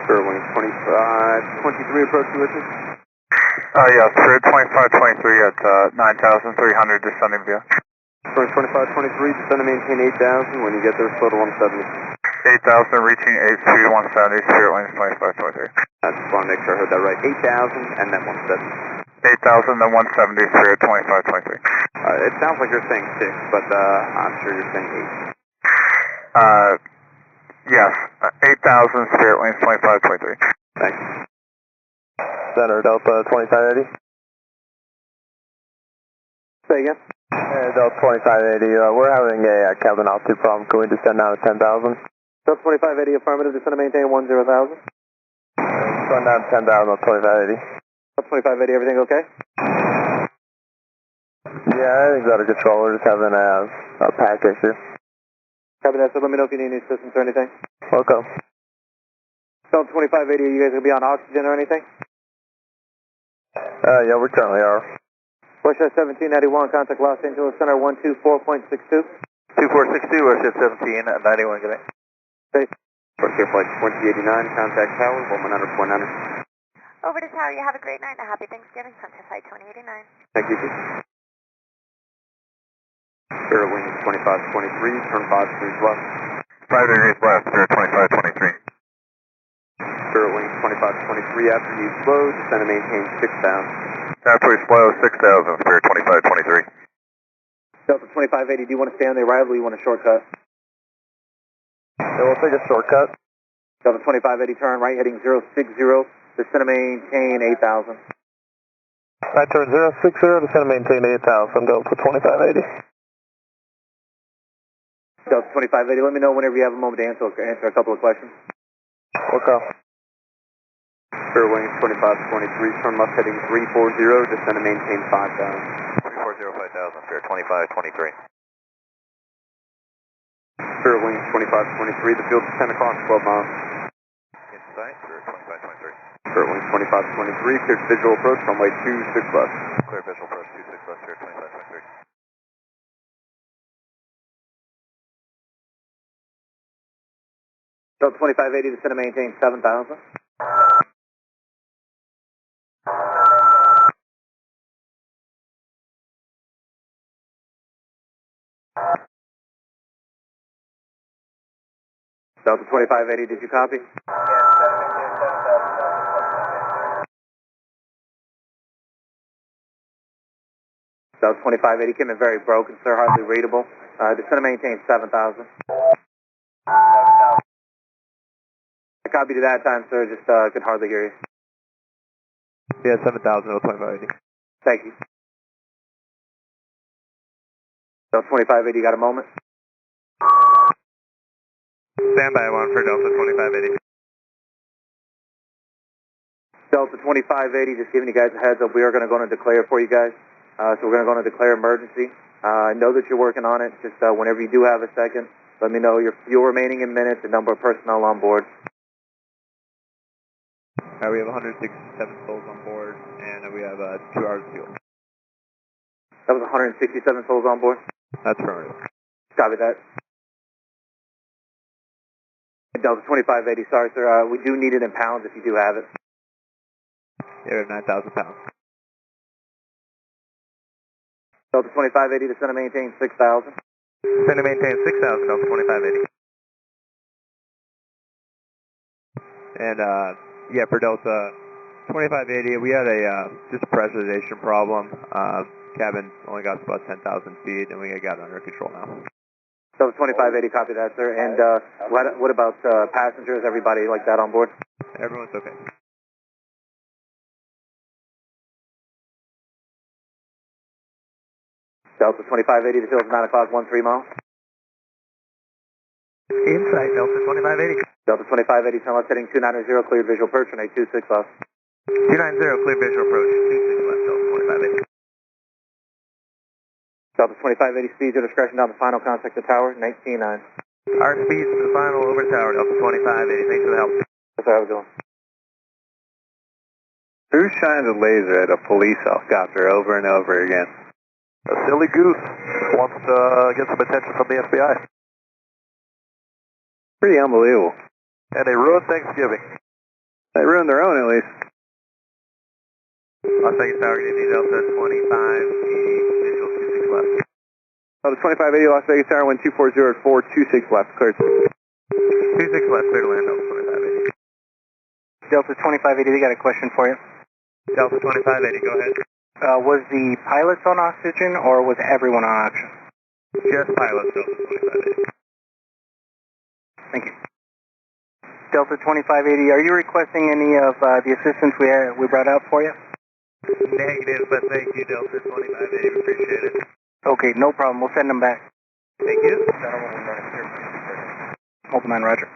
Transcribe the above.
Wing 2523 approach you with me. Yeah, Spirit 2523 at 9,300 descending via. Wing 2523, descend and maintain 8,000. When you get there, slow to 170. 8,000 reaching 83170, Spirit Wings 2523. I just want to make sure I heard that right. 8,000 and then 170. 8,000 then 170, Spirit 2523. It sounds like you're saying 6, but I'm sure you're saying 8. Yes, 8,000 Spirit Wings 2523. Thanks. Center Delta 2580. Say again? Delta 2580, we're having a cabin altitude problem. Can we descend down to 10,000? Delta 2580 affirmative, descend and maintain 10,000. Descend down to 10,000 on 2580. Delta 2580, everything okay? Yeah, everything's out of control. We're just having a pack issue. Copy that, so let me know if you need any assistance or anything. Welcome. Delta 2580, are you guys going to be on oxygen or anything? Yeah, we currently are. Westjet 1791, contact Los Angeles Center 124.62. 2462, Westjet 1791, good day. Safe. Westjet flight 2089, contact tower 100.9. Over to tower, you have a great night and a happy Thanksgiving, Sunset Flight 2089. Thank you. Spirit Wing 2523, turn 5 degrees left. 5 degrees left, Spirit 2523. Spirit Wing 2523, after you slow, descend and maintain 6,000. After we slow, 6,000, Spirit 2523. Delta 2580, do you want to stay on the arrival or you want a shortcut? Yeah, we'll take a shortcut. Delta 2580, turn right, heading 060, descend and maintain 8,000. Right turn 060, descend and maintain 8,000, Delta 2580. Delta 2580, let me know whenever you have a moment to answer a couple of questions. Welcome. Spirit Wing 2523, turn left heading 340, descend and maintain 5,000. 340, 5,000, Spirit 2523. Spirit Wing 2523, the field is 10 o'clock, 12 miles. Inside, Spirit 2523. Spirit Wing 2523, cleared visual approach, runway 26 left. Clear visual approach 26 left, Spirit 2523. Delta 2580, descend and maintain 7,000. Delta 2580, did you copy? Delta 2580 came in very broken, sir, hardly readable. Descend and maintain 7,000. I copied you that time, sir, just could hardly hear you. Yeah, 7,000, Delta 2580. Thank you. Delta 2580, you got a moment? Standby one for Delta 2580. Delta 2580, just giving you guys a heads up, we are going to go into declare for you guys. So we're going to go into declare emergency. I know that you're working on it, just whenever you do have a second, let me know your fuel remaining in minutes, the number of personnel on board. We have 167 souls on board, and we have 2 hours of fuel. That was 167 souls on board? That's affirmative. Copy that. Delta 2580, sorry sir, we do need it in pounds if you do have it. Yeah, we have 9,000 pounds. Delta 2580, descend and maintain 6,000. Descend and maintain 6,000, Delta 2580. And, yeah, for Delta 2580, we had just a pressurization problem. Cabin only got about 10,000 feet, and we got it under control now. Delta 2580, copy that, sir. And what about passengers, everybody like that on board? Everyone's okay. Delta 2580, the field is 9 o'clock, 13 miles. Inside, Delta 2580. Delta 2580, turn left heading 290, cleared visual approach, runway 26 left. 290, clear visual approach, 26 left, Delta 2580. Delta 2580, speed to discretion down the final, contact the tower, 19.9. Our speeds to the final over the tower, Delta 2580, thanks for the help. That's how I was doing. Who shines a laser at a police helicopter over and over again? A silly goose wants to get some attention from the FBI. Pretty unbelievable. And they ruined Thanksgiving. They ruined their own at least. Las Vegas Tower, good evening, Delta 2580, visual 26 left. Delta 2580, Las Vegas Tower, wind 240 at 426 left, cleared. 26 left, clear to land, Delta 2580. Delta 2580, they got a question for you. Delta 2580, go ahead. Was the pilots on oxygen or was everyone on oxygen? Just pilots, Delta 2580. Thank you. Delta 2580, are you requesting any of the assistance we brought out for you? Negative, but thank you, Delta 2580, we appreciate it. Okay, no problem. We'll send them back. Thank you. Open line, roger.